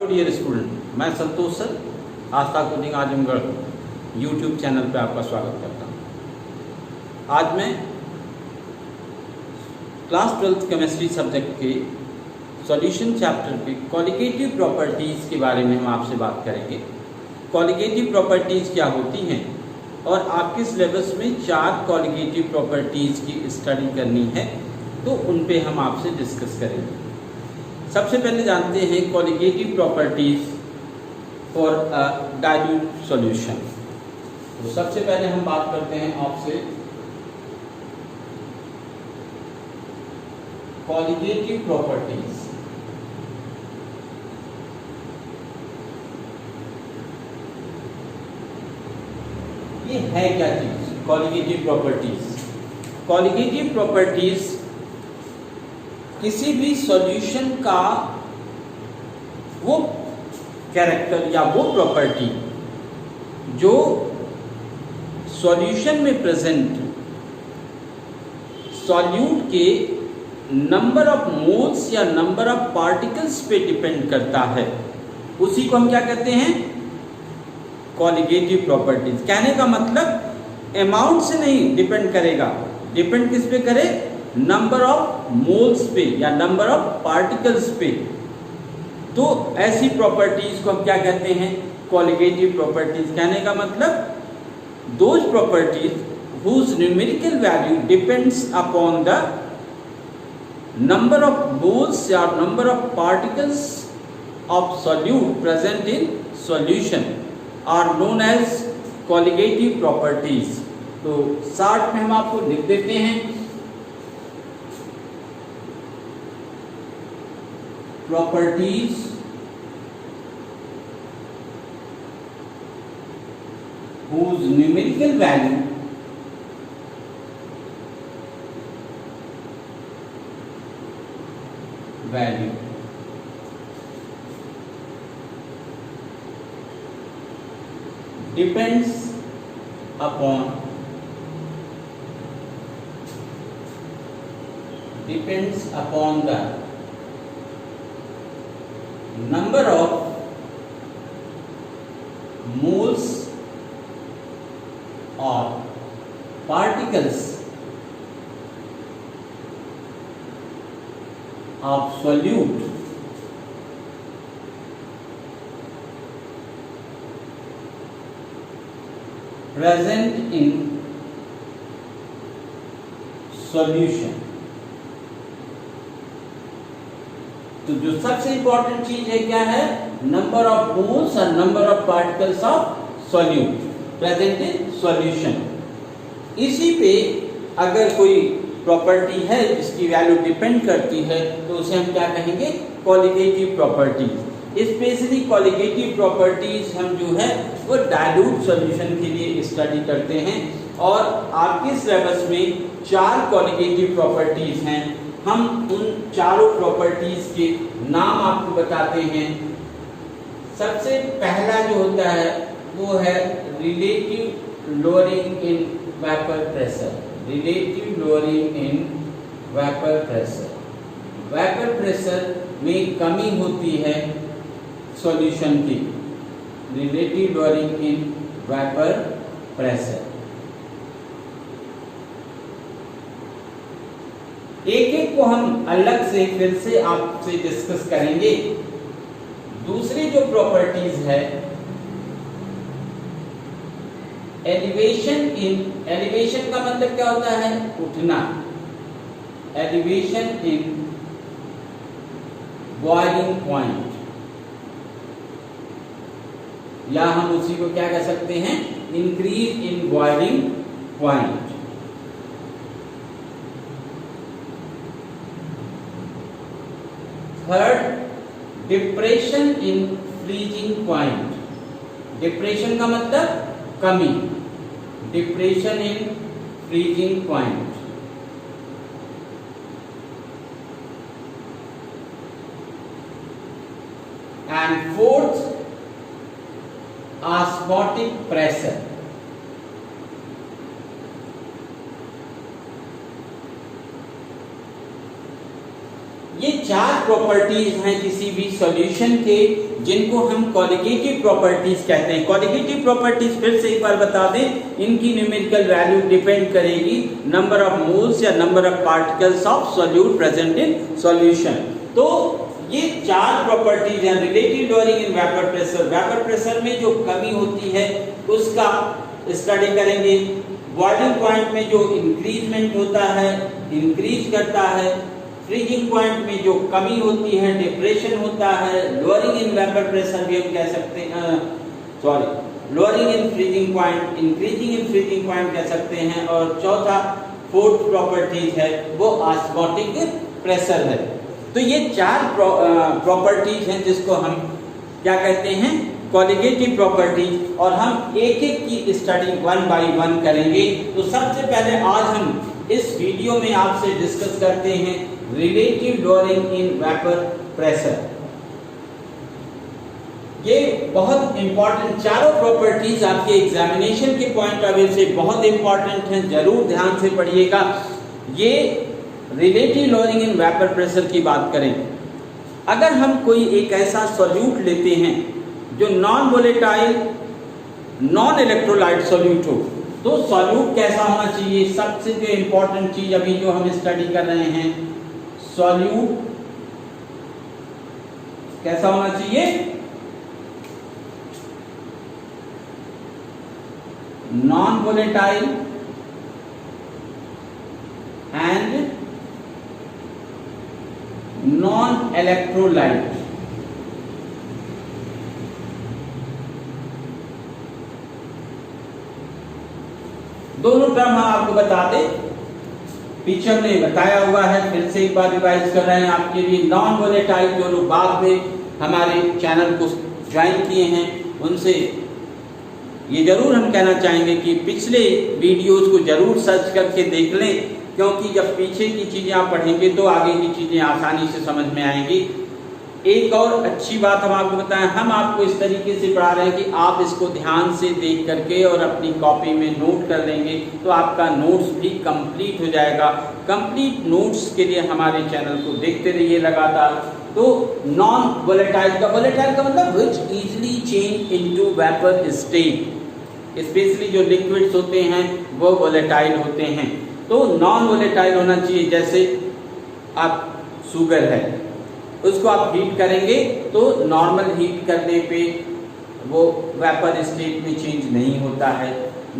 Dear student, मैं संतोष sir आस्था coaching Azamgarh YouTube channel पे आपका स्वागत करता हूँ। आज मैं क्लास 12th केमिस्ट्री सब्जेक्ट के सॉल्यूशन चैप्टर के कॉलिगेटिव प्रॉपर्टीज़ के बारे में हम आपसे बात करेंगे। कॉलिगेटिव प्रॉपर्टीज़ क्या होती हैं और आपके सिलेबस में 4 कॉलिगेटिव प्रॉपर्टीज़ की स्टडी करनी है, तो उन पे हम आपसे डिस्कस करेंगे। सबसे पहले जानते हैं colligative properties for a dilute solution. तो सबसे पहले हम बात करते हैं आपसे कॉलिगेटिव प्रॉपर्टीज। ये है क्या चीज कॉलिगेटिव प्रॉपर्टीज? कॉलिगेटिव प्रॉपर्टीज किसी भी सॉल्यूशन का वो कैरेक्टर या वो प्रॉपर्टी जो सॉल्यूशन में प्रेजेंट सॉल्यूट के नंबर ऑफ मोल्स या नंबर ऑफ पार्टिकल्स पे डिपेंड करता है, उसी को हम क्या कहते हैं? Colligative properties. कहने का मतलब अमाउंट से नहीं डिपेंड करेगा, डिपेंड किस पे करे? नंबर ऑफ मोल्स पे या नंबर ऑफ पार्टिकल्स पे। तो ऐसी प्रॉपर्टीज को हम क्या कहते हैं? Colligative properties. कहने का मतलब those properties whose numerical value depends upon the number of moles or number of particles of solute present in solution are known as colligative properties। तो शॉर्ट में हम आपको लिख देते हैं properties whose numerical value depends upon the number of moles or particles of solute present in solution। तो जो सबसे इंपॉर्टेंट चीज है क्या है? नंबर ऑफ मोल्स और number of particles of solute present in solution. इसी पे अगर कोई प्रॉपर्टी है जिसकी वैल्यू डिपेंड करती है, तो उसे हम क्या कहेंगे? Colligative properties. Specially colligative properties हम जो है वो डाइल्यूट सॉल्यूशन के लिए स्टडी करते हैं, और आपके सिलेबस में 4 कॉलिगेटिव प्रॉपर्टीज हैं। हम उन चारों प्रॉपर्टीज के नाम आपको बताते हैं। सबसे पहला जो होता है वो है relative lowering in vapour pressure. Relative lowering in vapour pressure. Vapour pressure में कमी होती है सॉल्यूशन की। Relative lowering in vapour pressure. एक एक को हम अलग से फिर से आपसे डिस्कस करेंगे। दूसरी जो प्रॉपर्टीज है एलिवेशन इन। एलिवेशन का मतलब क्या होता है? उठना। एलिवेशन इन बॉइलिंग पॉइंट, या हम उसी को क्या कह सकते हैं? Increase in boiling point. Third, depression in freezing point. Depression का मतलब कमी। Depression in freezing point. And fourth, osmotic pressure. ये चार प्रॉपर्टीज हैं किसी भी सॉल्यूशन के, जिनको हम कॉलिगेटिव प्रॉपर्टीज कहते हैं। कॉलिगेटिव प्रॉपर्टीज फिर से एक बार बता दें, इनकी न्यूमेरिकल वैल्यू डिपेंड करेगी नंबर ऑफ मोल्स या number of particles of solute present in solution. तो ये चार प्रॉपर्टीज हैं। Relative lowering in vapour pressure, vapour pressure में जो कमी होती है उसका स्टडी करेंगे। बॉइलिंग पॉइंट में जो इंक्रीजमेंट होता है, इंक्रीज करता है। फ्रीजिंग पॉइंट में जो कमी होती है, डिप्रेशन होता है। लोअरिंग इन वेपर प्रेशर भी हम कह सकते हैं, lowering in freezing point, increasing in freezing point कह सकते हैं। और चौथा फोर्थ प्रॉपर्टीज है वो ऑस्मोटिक प्रेशर है। तो ये चार प्रॉपर्टीज हैं जिसको हम क्या कहते हैं, कॉलिगेटिव प्रॉपर्टीज। और हम एक एक की स्टडी वन बाय वन करेंगे। तो सबसे पहले आज हम इस वीडियो में आपसे डिस्कस करते हैं relative lowering in vapour pressure. ये बहुत इंपॉर्टेंट चारों प्रॉपर्टीज आपके एग्जामिनेशन के पॉइंट ऑफ व्यू से बहुत इंपॉर्टेंट हैं, जरूर ध्यान से पढ़िएगा। ये relative lowering in vapour pressure की बात करें, अगर हम कोई एक ऐसा सॉल्यूट लेते हैं जो non volatile non electrolyte solute हो, तो सॉल्यूट कैसा होना चाहिए। सबसे जो इंपॉर्टेंट चीज अभी जो हम स्टडी कर रहे हैं, सॉल्यूट कैसा होना चाहिए, non volatile and non electrolyte. दोनों टर्म हम आपको बता दें, पीछे हमने बताया हुआ है, फिर से एक बार रिवाइज कर रहे हैं आपके लिए। नॉन वोलेटाइल जो लोग बाद में हमारे चैनल को ज्वाइन किए हैं उनसे ये जरूर हम कहना चाहेंगे कि पिछले वीडियोस को जरूर सर्च करके देख लें, क्योंकि जब पीछे की चीज़ें आप पढ़ेंगे तो आगे की चीज़ें आसानी से समझ में आएंगी। एक और अच्छी बात हम आपको बताएं, हम आपको इस तरीके से पढ़ा रहे हैं कि आप इसको ध्यान से देख करके और अपनी कॉपी में नोट कर लेंगे तो आपका नोट्स भी कंप्लीट हो जाएगा। कंप्लीट नोट्स के लिए हमारे चैनल को देखते रहिए लगातार। तो नॉन वोलेटाइल का मतलब which easily change into vapour state, specially जो लिक्विड्स होते हैं वो वोलेटाइल होते हैं। तो नॉन वोलेटाइल होना चाहिए, जैसे आप शुगर है उसको आप हीट करेंगे तो नॉर्मल हीट करने पे वो वेपर स्टेट में चेंज नहीं होता है।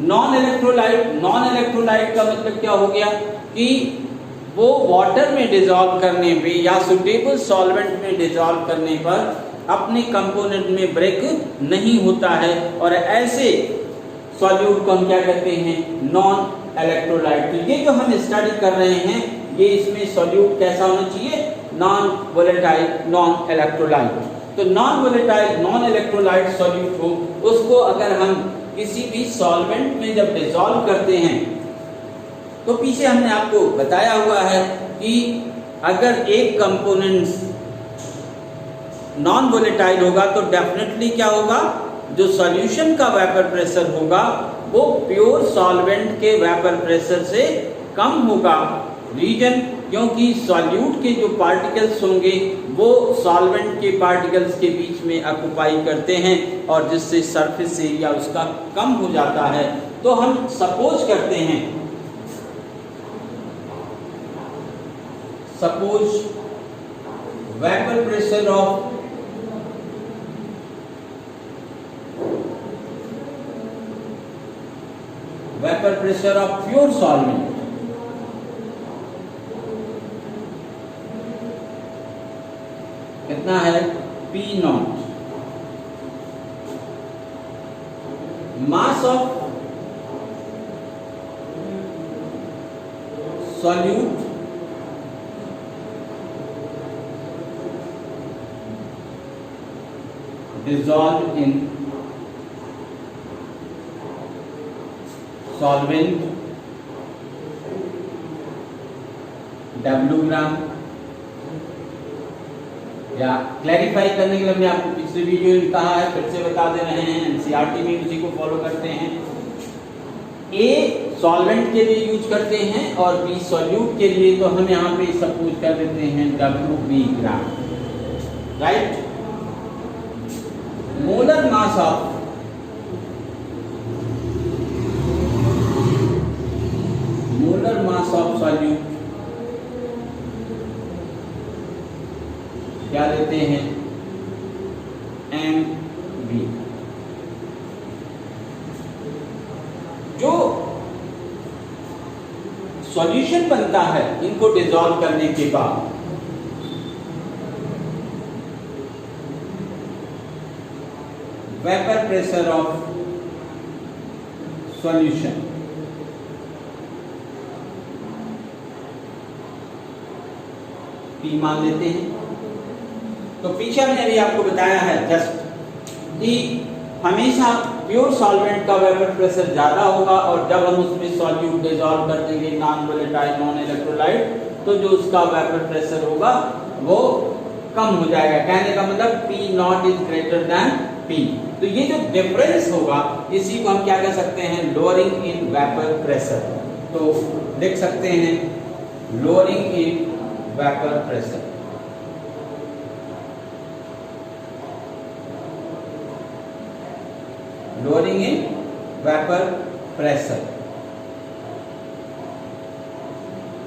नॉन इलेक्ट्रोलाइट का मतलब क्या हो गया कि वो वाटर में डिसॉल्व करने पे या सुटेबल सॉल्वेंट में डिसॉल्व करने पर अपने कंपोनेंट में ब्रेक नहीं होता है, और ऐसे सॉल्यूट को हम क्या कहते हैं, नॉन इलेक्ट्रोलाइट। तो ये जो हम स्टडी कर रहे हैं ये इसमें सॉल्यूट कैसा होना चाहिए, नॉन वोलेटाइल नॉन इलेक्ट्रोलाइट। तो non volatile non electrolyte solute हो, उसको अगर हम किसी भी सॉल्वेंट में जब डिसॉल्व करते हैं तो पीछे हमने आपको बताया हुआ है कि अगर एक कंपोनेंट नॉन वोलेटाइल होगा तो डेफिनेटली क्या होगा, जो सॉल्यूशन का वेपर प्रेशर होगा वो प्योर सॉल्वेंट के वेपर प्रेशर से कम होगा। रीजन, क्योंकि सॉल्यूट के जो पार्टिकल्स होंगे वो सॉल्वेंट के पार्टिकल्स के बीच में ऑक्युपाई करते हैं और जिससे सरफेस एरिया उसका कम हो जाता है। तो हम सपोज करते हैं, suppose vapour pressure of pure solvent कितना है, P0। Mass of solute dissolved in solvent W ग्राम, या क्लैरिफाई करने के लिए हमने आपको पिछले वीडियो में कहा है, फिर से बता दे रहे हैं, एनसीईआरटी में उसी को फॉलो करते हैं। ए सॉल्वेंट के लिए यूज करते हैं और B सॉल्यूट के लिए, तो हम यहाँ पे सपोज कर देते हैं WB gram, right. Molar mass of solute क्या लेते हैं, MB। जो सॉल्यूशन बनता है इनको डिसॉल्व करने के बाद, vapour pressure of solution, P मान लेते हैं। तो पीछे मैंने अभी आपको बताया है जस्ट कि हमेशा प्योर सॉल्वेंट का वेपर प्रेशर ज्यादा होगा, और जब हम उसमें सॉल्यूट डिसॉल्व कर देंगे नॉन वोलेटाइल नॉन इलेक्ट्रोलाइट, तो जो उसका वेपर प्रेशर होगा वो कम हो जाएगा। कहने का मतलब P not is greater than P। तो ये जो डिफरेंस होगा इसी को हम क्या कह सकते हैं, लोअरिंग इन वेपर प्रेशर। तो देख सकते हैं lowering in vapour pressure. Lowering in vapour pressure,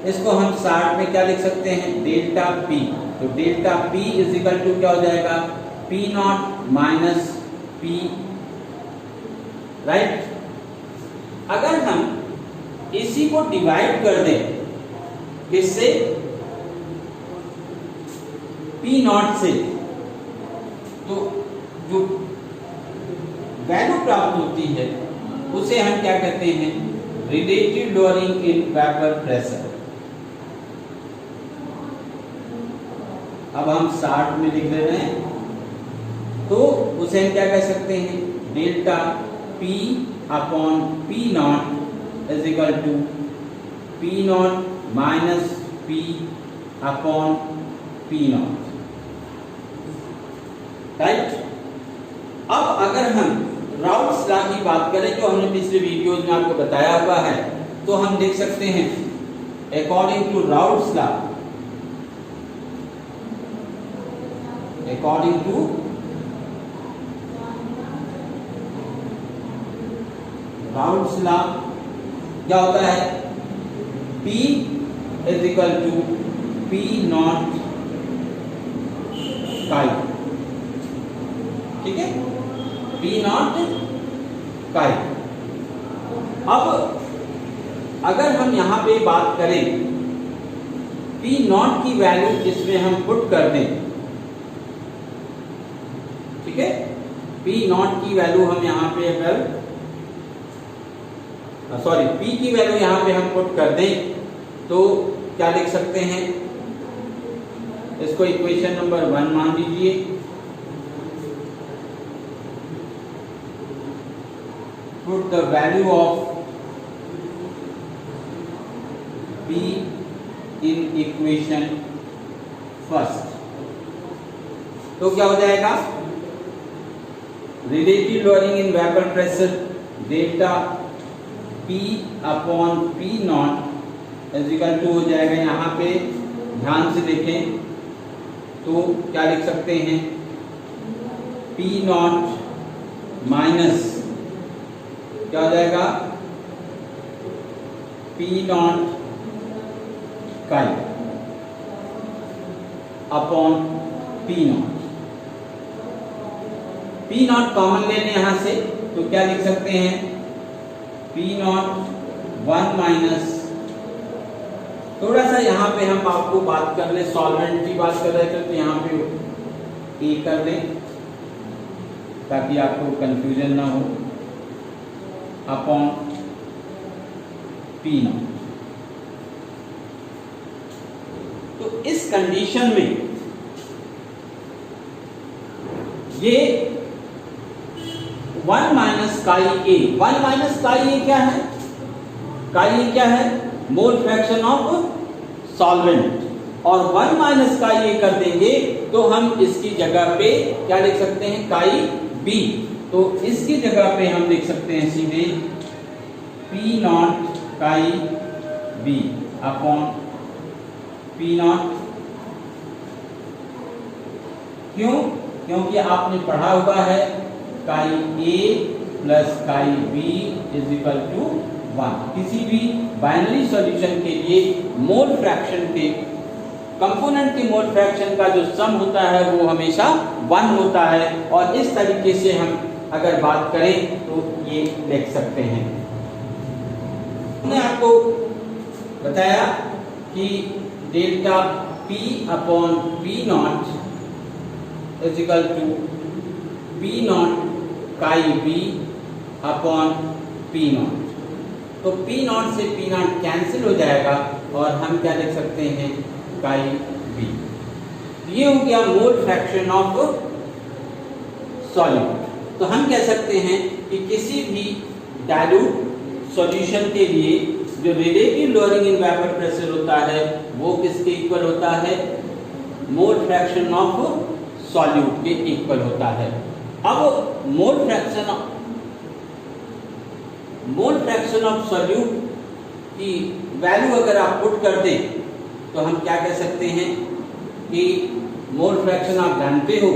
इसको हम शॉर्ट में क्या लिख सकते हैं, डेल्टा P। तो delta P is equal to क्या हो जाएगा, P not minus P, right. अगर हम इसी को डिवाइड कर दें किससे, P नॉट से, तो जो वैल्यू प्राप्त होती है उसे हम क्या कहते हैं, relative lowering in vapour pressure. अब हम शॉर्ट में लिख दे रहे हैं, तो उसे हम क्या कह सकते हैं, delta P upon P not is equal to P not minus P upon P not, right. अब अगर हम राउल्ट्स लॉ की बात करें, जो हमने पिछले वीडियोज में आपको बताया हुआ है, तो हम देख सकते हैं अकॉर्डिंग टू राउल्ट्स लॉ, क्या होता है, P is equal to P not chi, ठीक है, P नॉट काई। अब अगर हम यहां पे बात करें P नॉट की वैल्यू इसमें हम पुट कर दें, ठीक है, P नॉट की वैल्यू हम यहां पे अगर P की वैल्यू यहां पे हम पुट कर दें, तो क्या लिख सकते हैं, इसको इक्वेशन नंबर 1 मान लीजिए। Put the value of P in equation first, तो क्या हो जाएगा, relative lowering in vapour pressure delta P upon P not is equal to हो जाएगा, यहाँ पे ध्यान से देखें तो क्या लिख सकते हैं, P नॉट माइनस क्या हो जाएगा, P नॉट काई upon P not. P not common ले लें यहां से, तो क्या लिख सकते हैं, P नॉट 1 माइनस, थोड़ा सा यहाँ पे हम आपको बात कर ले, सॉल्वेंट की बात कर रहे थे, तो यहाँ पे A कर लें ताकि आपको कंफ्यूजन ना हो, अपॉन P नॉट। तो इस कंडीशन में ये 1 माइनस काई ए, 1 माइनस काई ए क्या है, काई ए क्या है, मोल फ्रैक्शन ऑफ सॉल्वेंट, और 1 माइनस काई ए कर देंगे तो हम इसकी जगह पे क्या लिख सकते हैं, काई बी। तो इसकी जगह पे हम लिख सकते हैं सीधे P not chi B upon P not. क्यों? क्योंकि आपने पढ़ा हुआ है chi A plus chi B is equal to 1। किसी भी बाइनरी सॉल्यूशन के लिए मोल फ्रैक्शन के कंपोनेंट के मोल फ्रैक्शन का जो सम होता है वो हमेशा 1 होता है। और इस तरीके से हम अगर बात करें तो ये लिख सकते हैं। मैंने आपको बताया कि delta P upon P not is equal to P not chi B upon P not. तो P नॉट से P नॉट कैंसिल हो जाएगा और हम क्या लिख सकते हैं काई B। ये हो गया मोल फ्रैक्शन ऑफ सॉल्यूट। तो हम कह सकते हैं कि किसी भी डाइल्यूट सॉल्यूशन के लिए जो relative lowering in vapour pressure होता है वो किसके इक्वल होता है? मोल फ्रैक्शन ऑफ सॉल्यूट के इक्वल होता है। अब मोल फ्रैक्शन ऑफ सॉल्यूट की वैल्यू अगर आप पुट कर दें तो हम क्या कह सकते हैं कि मोल फ्रैक्शन आप जानते हो,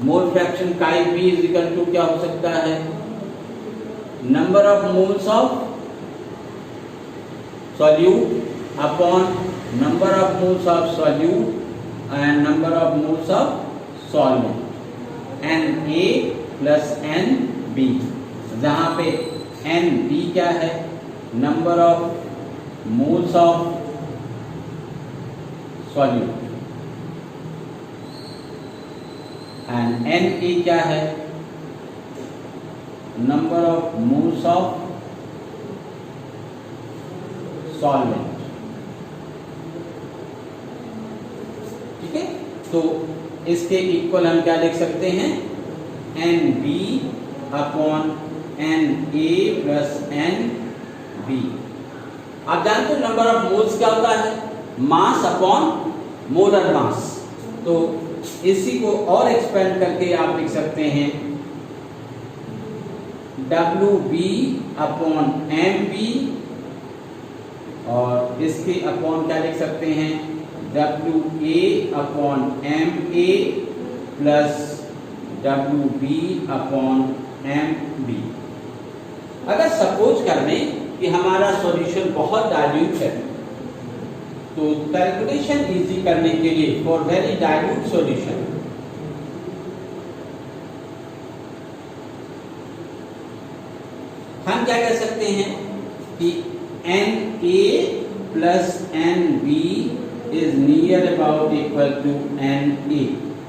mole fraction chi B is equal to क्या हो सकता है? Number of moles of solute upon number of moles of solute and number of moles of solvent n A plus n B, जहां पे n B क्या है? Number of moles of solute and n A क्या है? Number of moles of solvent. ठीक है, तो इसके इक्वल हम क्या लिख सकते हैं? N B upon n A plus n B. आप जानते हो नंबर ऑफ मोल्स क्या होता है? Mass upon molar mass. तो इसी को और एक्सपेंड करके आप लिख सकते हैं WB अपॉन MB, और इसके अपॉन क्या लिख सकते हैं? WA upon MA plus WB upon MB। अगर सपोज कर लें कि हमारा सॉल्यूशन बहुत डाइल्यूट है तो कैलकुलेशन इजी करने के लिए फॉर वेरी डाइल्यूट सॉल्यूशन हम क्या कर सकते हैं कि NA plus NB is near about equal to NA,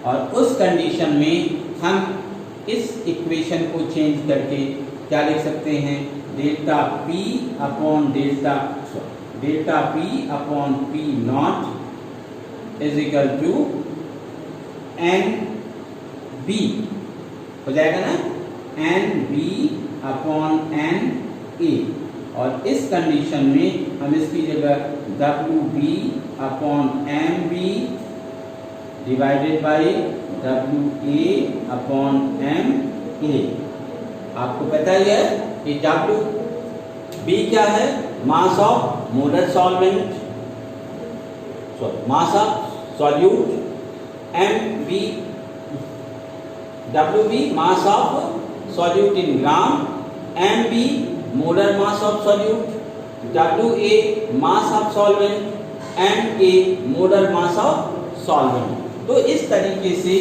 और उस कंडीशन में हम इस इक्वेशन को चेंज करके क्या लिख सकते हैं? Delta P upon delta P upon P not is equal to NB हो जाएगा ना? NB अपॉन NA, और इस कंडीशन में हम इसकी जगह WB upon MB divided by WA upon MA। आपको पता ही है कि WB क्या है? Mass of molar solvent, mass of solute. MB WB mass of solute in gram, MB molar mass of solute, WA mass of solvent, MA molar mass of solvent. तो इस तरीके से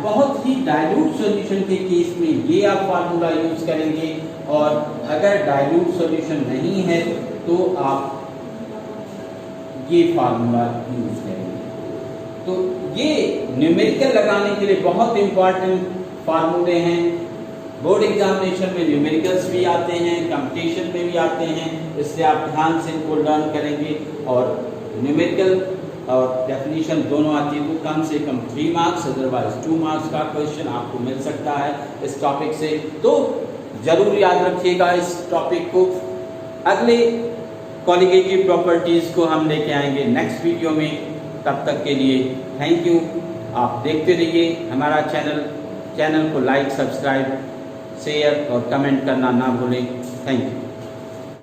बहुत ही डाइल्यूट सॉल्यूशन के case में ये आप formula use करेंगे, और अगर डाइल्यूट सॉल्यूशन नहीं है तो आप ये फार्मूला यूज करेंगे। तो ये न्यूमेरिकल लगाने के लिए बहुत इंपॉर्टेंट फार्मूले हैं। बोर्ड एग्जामिनेशन में न्यूमेरिकल्स भी आते हैं, कंपटीशन में भी आते हैं, इसलिए आप ध्यान से इनको लर्न करेंगे। और न्यूमेरिकल और डेफिनेशन दोनों आती है तो कम से कम 3 मार्क्स, अदरवाइज 2 मार्क्स का क्वेश्चन आपको मिल सकता है इस टॉपिक से। तो जरूर याद रखिएगा इस टॉपिक को। अगले कॉलिगेटिव प्रॉपर्टीज को हम लेके आएंगे नेक्स्ट वीडियो में। तब तक के लिए थैंक यू। आप देखते रहिए हमारा चैनल को लाइक, सब्सक्राइब, शेयर और कमेंट करना ना भूलें। Thank you.